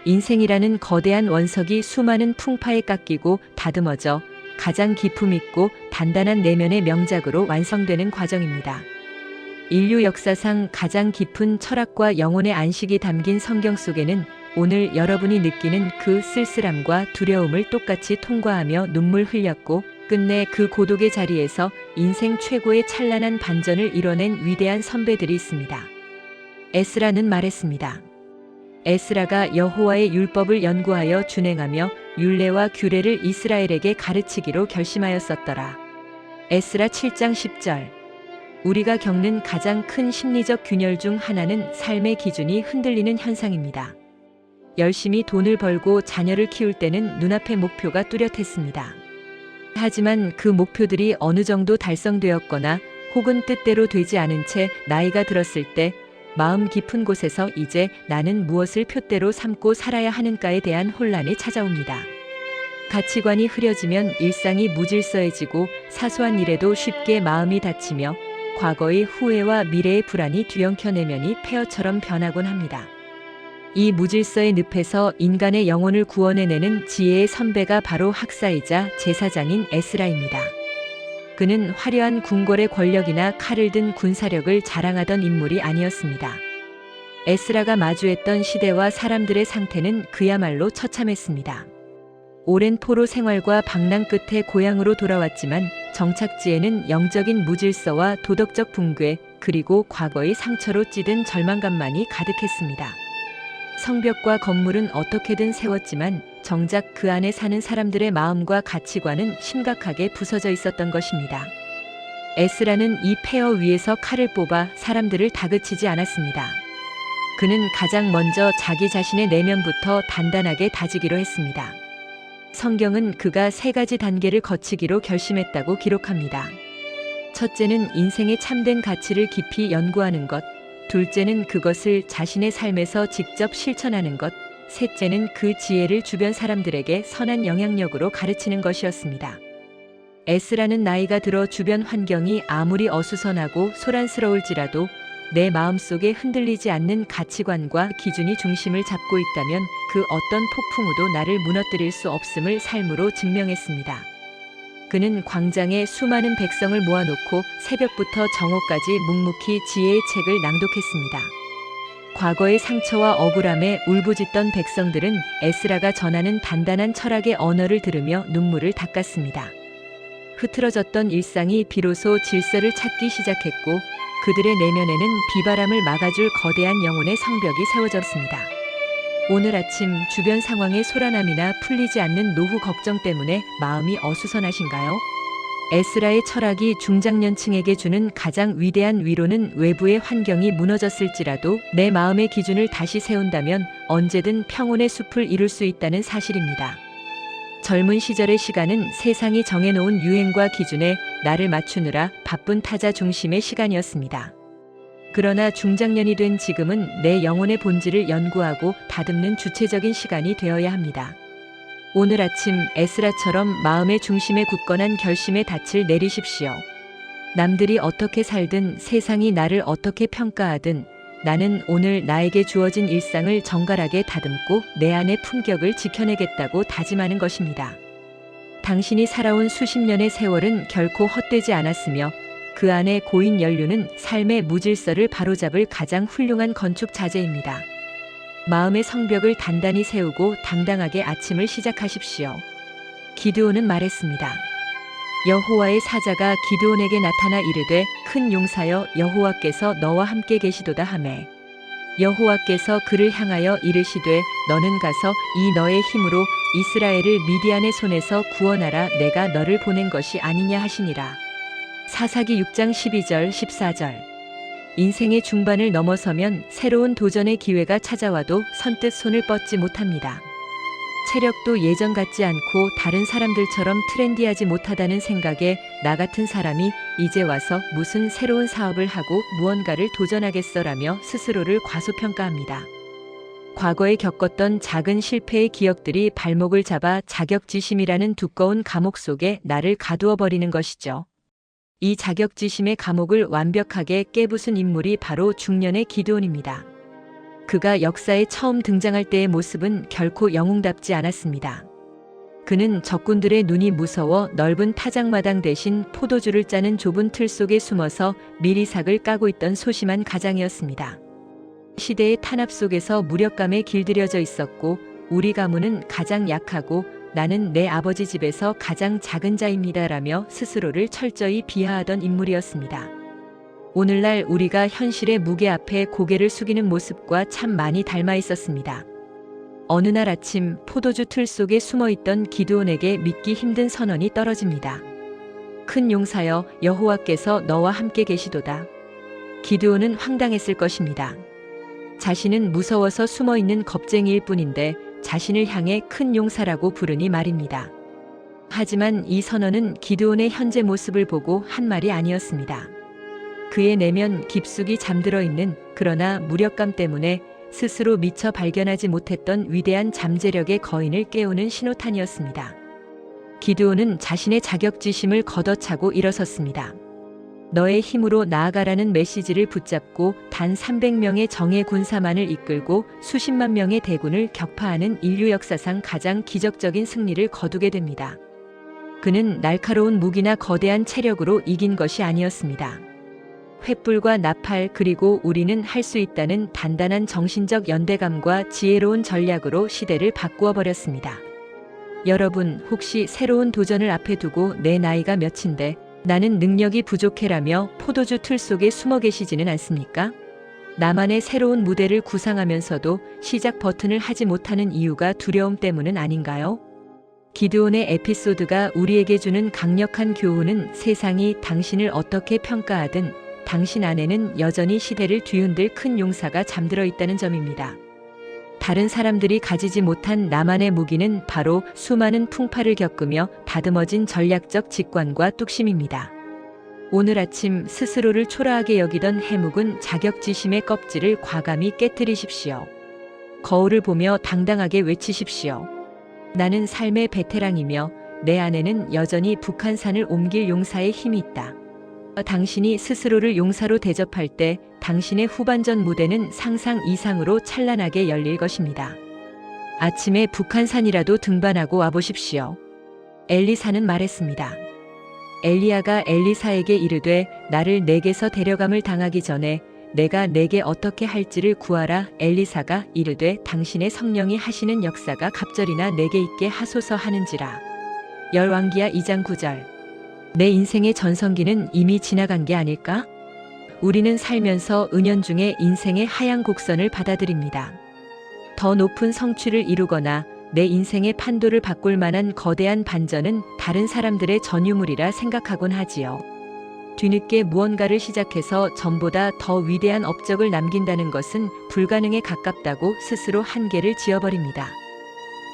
인생이라는 거대한 원석이 수많은 풍파에 깎이고 다듬어져 가장 기품 있고 단단한 내면의 명작으로 완성되는 과정입니다. 인류 역사상 가장 깊은 철학과 영혼의 안식이 담긴 성경 속에는 오늘 여러분이 느끼는 그 쓸쓸함과 두려움을 똑같이 통과하며 눈물 흘렸고 끝내 그 고독의 자리에서 인생 최고의 찬란한 반전을 이뤄낸 위대한 선배들이 있습니다. 에스라는 말했습니다. 에스라가 여호와의 율법을 연구하여 준행하며 율례와 규례를 이스라엘에게 가르치기로 결심하였었더라. 에스라 7장 10절. 우리가 겪는 가장 큰 심리적 균열 중 하나는 삶의 기준이 흔들리는 현상입니다. 열심히 돈을 벌고 자녀를 키울 때는 눈앞의 목표가 뚜렷했습니다. 하지만 그 목표들이 어느 정도 달성되었거나 혹은 뜻대로 되지 않은 채 나이가 들었을 때 마음 깊은 곳에서 이제 나는 무엇을 표대로 삼고 살아야 하는가에 대한 혼란이 찾아옵니다. 가치관이 흐려지면 일상이 무질서해지고 사소한 일에도 쉽게 마음이 다치며 과거의 후회와 미래의 불안이 뒤엉켜 내면이 폐허처럼 변하곤 합니다. 이 무질서의 늪에서 인간의 영혼을 구원해내는 지혜의 선배가 바로 학사이자 제사장인 에스라입니다. 그는 화려한 궁궐의 권력이나 칼을 든 군사력을 자랑하던 인물이 아니었습니다. 에스라가 마주했던 시대와 사람들의 상태는 그야말로 처참했습니다. 오랜 포로 생활과 방랑 끝에 고향으로 돌아왔지만 정착지에는 영적인 무질서와 도덕적 붕괴 그리고 과거의 상처로 찌든 절망감만이 가득했습니다. 성벽과 건물은 어떻게든 세웠지만 정작 그 안에 사는 사람들의 마음과 가치관은 심각하게 부서져 있었던 것입니다. 에스라는 이 폐허 위에서 칼을 뽑아 사람들을 다그치지 않았습니다. 그는 가장 먼저 자기 자신의 내면부터 단단하게 다지기로 했습니다. 성경은 그가 3가지 단계를 거치기로 결심했다고 기록합니다. 첫째는 인생의 참된 가치를 깊이 연구하는 것, 둘째는 그것을 자신의 삶에서 직접 실천하는 것, 셋째는 그 지혜를 주변 사람들에게 선한 영향력으로 가르치는 것이었습니다. 에스라는 나이가 들어 주변 환경이 아무리 어수선하고 소란스러울지라도 내 마음속에 흔들리지 않는 가치관과 기준이 중심을 잡고 있다면 그 어떤 폭풍우도 나를 무너뜨릴 수 없음을 삶으로 증명했습니다. 그는 광장에 수많은 백성을 모아놓고 새벽부터 정오까지 묵묵히 지혜의 책을 낭독했습니다. 과거의 상처와 억울함에 울부짖던 백성들은 에스라가 전하는 단단한 철학의 언어를 들으며 눈물을 닦았습니다. 흐트러졌던 일상이 비로소 질서를 찾기 시작했고 그들의 내면에는 비바람을 막아줄 거대한 영혼의 성벽이 세워졌습니다. 오늘 아침 주변 상황의 소란함이나 풀리지 않는 노후 걱정 때문에 마음이 어수선하신가요? 에스라의 철학이 중장년층에게 주는 가장 위대한 위로는 외부의 환경이 무너졌을지라도 내 마음의 기준을 다시 세운다면 언제든 평온의 숲을 이룰 수 있다는 사실입니다. 젊은 시절의 시간은 세상이 정해놓은 유행과 기준에 나를 맞추느라 바쁜 타자 중심의 시간이었습니다. 그러나 중장년이 된 지금은 내 영혼의 본질을 연구하고 다듬는 주체적인 시간이 되어야 합니다. 오늘 아침 에스라처럼 마음의 중심에 굳건한 결심의 닻을 내리십시오. 남들이 어떻게 살든 세상이 나를 어떻게 평가하든 나는 오늘 나에게 주어진 일상을 정갈하게 다듬고 내 안의 품격을 지켜내겠다고 다짐하는 것입니다. 당신이 살아온 수십 년의 세월은 결코 헛되지 않았으며 그 안에 고인 연륜은 삶의 무질서를 바로잡을 가장 훌륭한 건축 자재입니다. 마음의 성벽을 단단히 세우고 당당하게 아침을 시작하십시오. 기드온은 말했습니다. 여호와의 사자가 기드온에게 나타나 이르되 큰 용사여 여호와께서 너와 함께 계시도다 하매 여호와께서 그를 향하여 이르시되 너는 가서 이 너의 힘으로 이스라엘을 미디안의 손에서 구원하라 내가 너를 보낸 것이 아니냐 하시니라. 사사기 6장 12절 14절. 인생의 중반을 넘어서면 새로운 도전의 기회가 찾아와도 선뜻 손을 뻗지 못합니다. 체력도 예전 같지 않고 다른 사람들처럼 트렌디하지 못하다는 생각에 나 같은 사람이 이제 와서 무슨 새로운 사업을 하고 무언가를 도전하겠어라며 스스로를 과소평가합니다. 과거에 겪었던 작은 실패의 기억들이 발목을 잡아 자격지심이라는 두꺼운 감옥 속에 나를 가두어 버리는 것이죠. 이 자격지심의 감옥을 완벽하게 깨부순 인물이 바로 중년의 기드온입니다. 그가 역사에 처음 등장할 때의 모습은 결코 영웅답지 않았습니다. 그는 적군들의 눈이 무서워 넓은 타작마당 대신 포도주를 짜는 좁은 틀 속에 숨어서 미리삭을 까고 있던 소심한 가장이었습니다. 시대의 탄압 속에서 무력감에 길들여져 있었고 우리 가문은 가장 약하고 나는 내 아버지 집에서 가장 작은 자입니다라며 스스로를 철저히 비하하던 인물이었습니다. 오늘날 우리가 현실의 무게 앞에 고개를 숙이는 모습과 참 많이 닮아 있었습니다. 어느 날 아침 포도주 틀 속에 숨어있던 기드온에게 믿기 힘든 선언이 떨어집니다. 큰 용사여, 여호와께서 너와 함께 계시도다. 기드온은 황당했을 것입니다. 자신은 무서워서 숨어있는 겁쟁이일 뿐인데 자신을 향해 큰 용사라고 부르니 말입니다. 하지만 이 선언은 기드온의 현재 모습을 보고 한 말이 아니었습니다. 그의 내면 깊숙이 잠들어 있는, 그러나 무력감 때문에 스스로 미처 발견하지 못했던 위대한 잠재력의 거인을 깨우는 신호탄이었습니다. 기드온은 자신의 자격지심을 걷어차고 일어섰습니다. 너의 힘으로 나아가라는 메시지를 붙잡고 단 300명의 정예 군사만을 이끌고 수십만 명의 대군을 격파하는 인류 역사상 가장 기적적인 승리를 거두게 됩니다. 그는 날카로운 무기나 거대한 체력으로 이긴 것이 아니었습니다. 횃불과 나팔, 그리고 우리는 할 수 있다는 단단한 정신적 연대감과 지혜로운 전략으로 시대를 바꾸어 버렸습니다. 여러분, 혹시 새로운 도전을 앞에 두고 내 나이가 몇인데 나는 능력이 부족해라며 포도주 틀 속에 숨어 계시지는 않습니까? 나만의 새로운 무대를 구상하면서도 시작 버튼을 하지 못하는 이유가 두려움 때문은 아닌가요? 기드온의 에피소드가 우리에게 주는 강력한 교훈은 세상이 당신을 어떻게 평가하든 당신 안에는 여전히 시대를 뒤흔들 큰 용사가 잠들어 있다는 점입니다. 다른 사람들이 가지지 못한 나만의 무기는 바로 수많은 풍파를 겪으며 다듬어진 전략적 직관과 뚝심입니다. 오늘 아침 스스로를 초라하게 여기던 해묵은 자격지심의 껍질을 과감히 깨뜨리십시오. 거울을 보며 당당하게 외치십시오. 나는 삶의 베테랑이며 내 안에는 여전히 북한산을 옮길 용사의 힘이 있다. 당신이 스스로를 용사로 대접할 때 당신의 후반전 무대는 상상 이상으로 찬란하게 열릴 것입니다. 아침에 북한산이라도 등반하고 와보십시오. 엘리사는 말했습니다. 엘리야가 엘리사에게 이르되 나를 내게서 데려감을 당하기 전에 내가 내게 어떻게 할지를 구하라. 엘리사가 이르되 당신의 성령이 하시는 역사가 갑절이나 내게 있게 하소서 하는지라. 열왕기하 2장 9절. 내 인생의 전성기는 이미 지나간 게 아닐까? 우리는 살면서 은연중에 인생의 하향 곡선을 받아들입니다. 더 높은 성취를 이루거나 내 인생의 판도를 바꿀 만한 거대한 반전은 다른 사람들의 전유물이라 생각하곤 하지요. 뒤늦게 무언가를 시작해서 전보다 더 위대한 업적을 남긴다는 것은 불가능에 가깝다고 스스로 한계를 지어버립니다.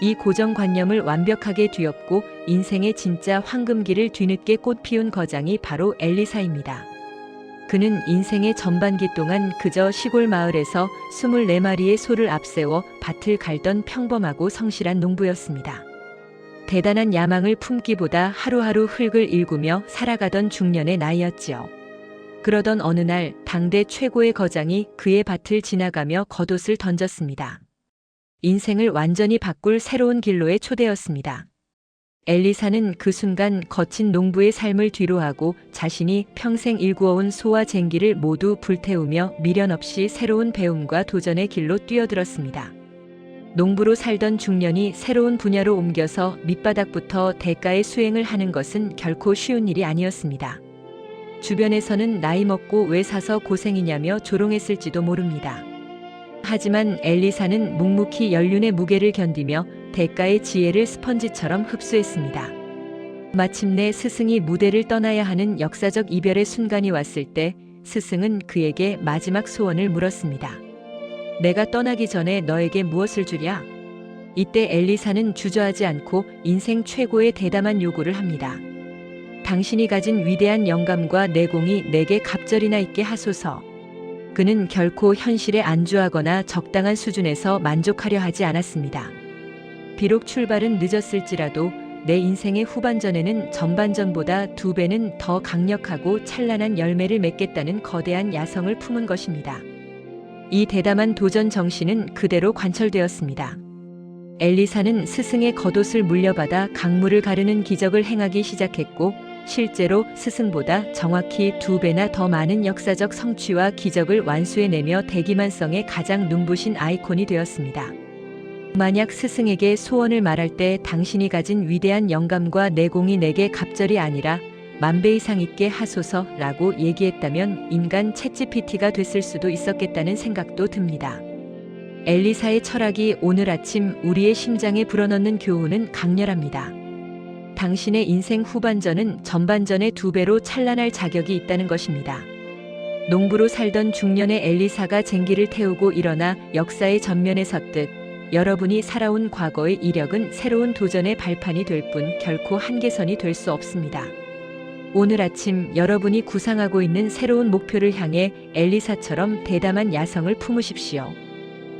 이 고정관념을 완벽하게 뒤엎고 인생의 진짜 황금기를 뒤늦게 꽃피운 거장이 바로 엘리사입니다. 그는 인생의 전반기 동안 그저 시골 마을에서 24마리의 소를 앞세워 밭을 갈던 평범하고 성실한 농부였습니다. 대단한 야망을 품기보다 하루하루 흙을 일구며 살아가던 중년의 나이였지요. 그러던 어느 날 당대 최고의 거장이 그의 밭을 지나가며 겉옷을 던졌습니다. 인생을 완전히 바꿀 새로운 길로의 초대였습니다. 엘리사는 그 순간 거친 농부의 삶을 뒤로하고 자신이 평생 일구어온 소와 쟁기를 모두 불태우며 미련 없이 새로운 배움과 도전의 길로 뛰어들었습니다. 농부로 살던 중년이 새로운 분야로 옮겨서 밑바닥부터 대가의 수행을 하는 것은 결코 쉬운 일이 아니었습니다. 주변에서는 나이 먹고 왜 사서 고생이냐며 조롱했을지도 모릅니다. 하지만 엘리사는 묵묵히 연륜의 무게를 견디며 대가의 지혜를 스펀지처럼 흡수했습니다. 마침내 스승이 무대를 떠나야 하는 역사적 이별의 순간이 왔을 때 스승은 그에게 마지막 소원을 물었습니다. 내가 떠나기 전에 너에게 무엇을 주랴? 이때 엘리사는 주저하지 않고 인생 최고의 대담한 요구를 합니다. 당신이 가진 위대한 영감과 내공이 내게 갑절이나 있게 하소서. 그는 결코 현실에 안주하거나 적당한 수준에서 만족하려 하지 않았습니다. 비록 출발은 늦었을지라도 내 인생의 후반전에는 전반전보다 2배는 더 강력하고 찬란한 열매를 맺겠다는 거대한 야성을 품은 것입니다. 이 대담한 도전 정신은 그대로 관철되었습니다. 엘리사는 스승의 겉옷을 물려받아 강물을 가르는 기적을 행하기 시작했고, 실제로 스승보다 정확히 2배나 더 많은 역사적 성취와 기적을 완수해내며 대기만성의 가장 눈부신 아이콘이 되었습니다. 만약 스승에게 소원을 말할 때 당신이 가진 위대한 영감과 내공이 내게 갑절이 아니라 10,000배 이상 있게 하소서라고 얘기했다면 인간 챗GPT가 됐을 수도 있었겠다는 생각도 듭니다. 엘리사의 철학이 오늘 아침 우리의 심장에 불어넣는 교훈은 강렬합니다. 당신의 인생 후반전은 전반전의 2배로 찬란할 자격이 있다는 것입니다. 농부로 살던 중년의 엘리사가 쟁기를 태우고 일어나 역사의 전면에 섰듯 여러분이 살아온 과거의 이력은 새로운 도전의 발판이 될 뿐 결코 한계선이 될 수 없습니다. 오늘 아침 여러분이 구상하고 있는 새로운 목표를 향해 엘리사처럼 대담한 야성을 품으십시오.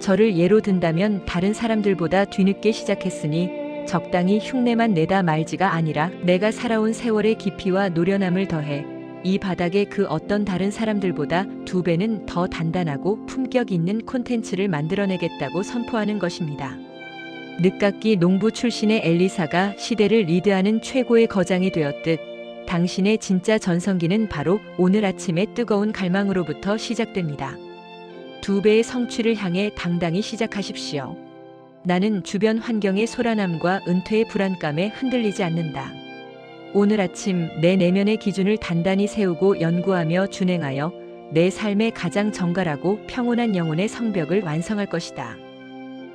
저를 예로 든다면 다른 사람들보다 뒤늦게 시작했으니 적당히 흉내만 내다 말지가 아니라 내가 살아온 세월의 깊이와 노련함을 더해 이 바닥에 그 어떤 다른 사람들보다 2배는 더 단단하고 품격 있는 콘텐츠를 만들어내겠다고 선포하는 것입니다. 늦깎이 농부 출신의 엘리사가 시대를 리드하는 최고의 거장이 되었듯 당신의 진짜 전성기는 바로 오늘 아침의 뜨거운 갈망으로부터 시작됩니다. 2배의 성취를 향해 당당히 시작하십시오. 나는 주변 환경의 소란함과 은퇴의 불안감에 흔들리지 않는다. 오늘 아침 내 내면의 기준을 단단히 세우고 연구하며 준행하여 내 삶의 가장 정갈하고 평온한 영혼의 성벽을 완성할 것이다.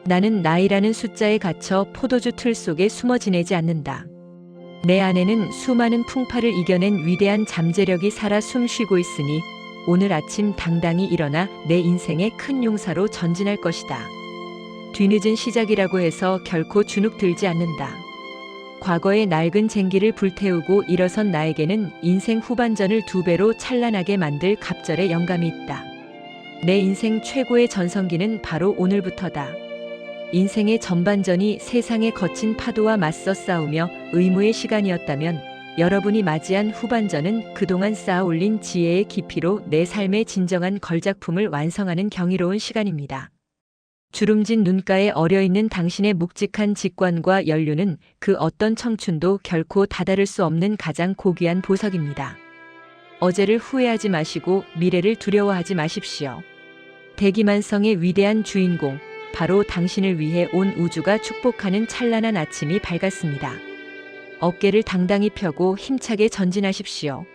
나는 나이라는 숫자에 갇혀 포도주 틀 속에 숨어 지내지 않는다. 내 안에는 수많은 풍파를 이겨낸 위대한 잠재력이 살아 숨쉬고 있으니 오늘 아침 당당히 일어나 내 인생의 큰 용사로 전진할 것이다. 뒤늦은 시작이라고 해서 결코 주눅 들지 않는다. 과거의 낡은 쟁기를 불태우고 일어선 나에게는 인생 후반전을 2배로 찬란하게 만들 갑절의 영감이 있다. 내 인생 최고의 전성기는 바로 오늘부터다. 인생의 전반전이 세상의 거친 파도와 맞서 싸우며 의무의 시간이었다면 여러분이 맞이한 후반전은 그동안 쌓아 올린 지혜의 깊이로 내 삶의 진정한 걸작품을 완성하는 경이로운 시간입니다. 주름진 눈가에 어려있는 당신의 묵직한 직관과 연륜은 그 어떤 청춘도 결코 다다를 수 없는 가장 고귀한 보석입니다. 어제를 후회하지 마시고 미래를 두려워하지 마십시오. 대기만성의 위대한 주인공, 바로 당신을 위해 온 우주가 축복하는 찬란한 아침이 밝았습니다. 어깨를 당당히 펴고 힘차게 전진하십시오.